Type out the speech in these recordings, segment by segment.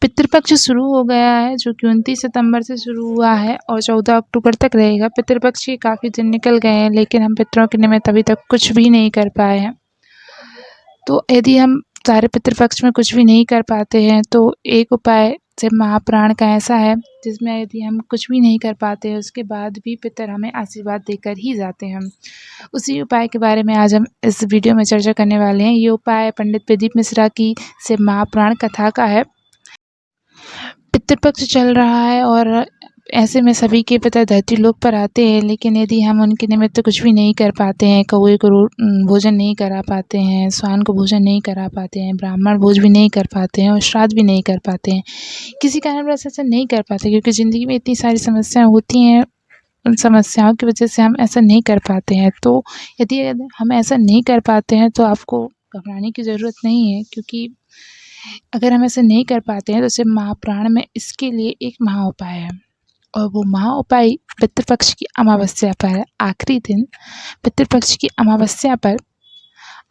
पितृपक्ष शुरू हो गया है, जो कि 29 सितंबर से शुरू हुआ है और 14 अक्टूबर तक रहेगा। पितृपक्ष के काफ़ी दिन निकल गए हैं, लेकिन हम पितरों के निमित्त अभी तक कुछ भी नहीं कर पाए हैं। तो यदि हम सारे पितृपक्ष में कुछ भी नहीं कर पाते हैं, तो एक उपाय शिव महापुराण का ऐसा है, जिसमें यदि हम कुछ भी नहीं कर पाते हैं, उसके बाद भी पितर हमें आशीर्वाद देकर ही जाते हैं। उसी उपाय के बारे में आज हम इस वीडियो में चर्चा करने वाले हैं। ये उपाय पंडित प्रदीप मिश्रा की शिव महापुराण कथा का है। पितृपक्ष चल रहा है और ऐसे में सभी के पिता धरती लोक पर आते हैं, लेकिन यदि हम उनके निमित्त कुछ भी नहीं कर पाते हैं, कौवे को भोजन नहीं करा पाते हैं, स्वान को भोजन नहीं करा पाते हैं, ब्राह्मण भोज भी नहीं कर पाते हैं और श्राद्ध भी नहीं कर पाते हैं, किसी कारणवश ऐसा नहीं कर पाते, क्योंकि ज़िंदगी में इतनी सारी समस्याएं होती हैं, उन समस्याओं की वजह से हम ऐसा नहीं कर पाते हैं। तो यदि हम ऐसा नहीं कर पाते हैं, तो आपको घबराने की ज़रूरत नहीं है, क्योंकि अगर हम ऐसा नहीं कर पाते हैं तो शिव महापुराण में इसके लिए एक महा उपाय है, और वो महा उपाय पितृपक्ष की अमावस्या पर, आखिरी दिन पितृपक्ष की अमावस्या पर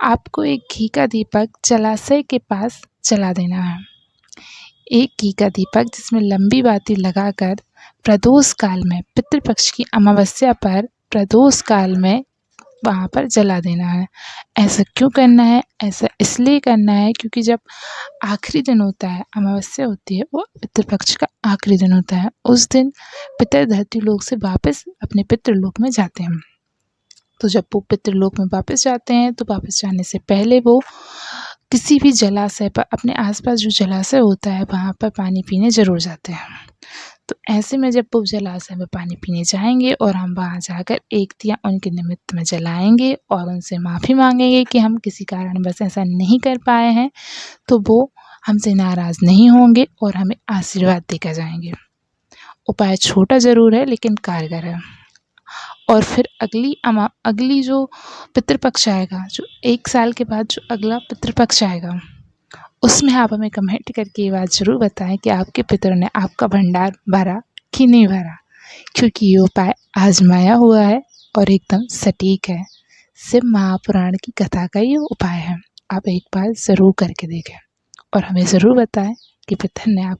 आपको एक घी का दीपक जलाशय के पास जला देना है। एक घी का दीपक जिसमें लंबी बाती लगाकर प्रदोष काल में, पितृपक्ष की अमावस्या पर प्रदोष काल में वहाँ पर जला देना है। ऐसा क्यों करना है? ऐसा इसलिए करना है क्योंकि जब आखिरी दिन होता है, अमावस्या होती है, वो पितृपक्ष का आखिरी दिन होता है। उस दिन पितर धरती लोक से वापस अपने पितृलोक में जाते हैं। तो जब वो पितृलोक में वापस जाते हैं, तो वापस जाने से पहले वो किसी भी जलाशय पर, अपने आसपास जो जलाशय होता है वहाँ पर पानी पीने ज़रूर जाते हैं। तो ऐसे में जब वो जलाशय में पानी पीने जाएंगे और हम वहाँ जाकर एक दिया उनके निमित्त में जलाएंगे और उनसे माफ़ी मांगेंगे कि हम किसी कारणवश ऐसा नहीं कर पाए हैं, तो वो हमसे नाराज़ नहीं होंगे और हमें आशीर्वाद देकर जाएंगे। उपाय छोटा ज़रूर है, लेकिन कारगर है। और फिर अगली जो पितृपक्ष आएगा, जो 1 साल के बाद जो अगला पितृपक्ष आएगा, उसमें आप हमें कमेंट करके ये बात ज़रूर बताएं कि आपके पितरों ने आपका भंडार भरा कि नहीं भरा, क्योंकि ये उपाय आजमाया हुआ है और एकदम सटीक है। शिव महापुराण की कथा का ये उपाय है। आप एक बार ज़रूर करके देखें और हमें ज़रूर बताएं कि पितर ने आप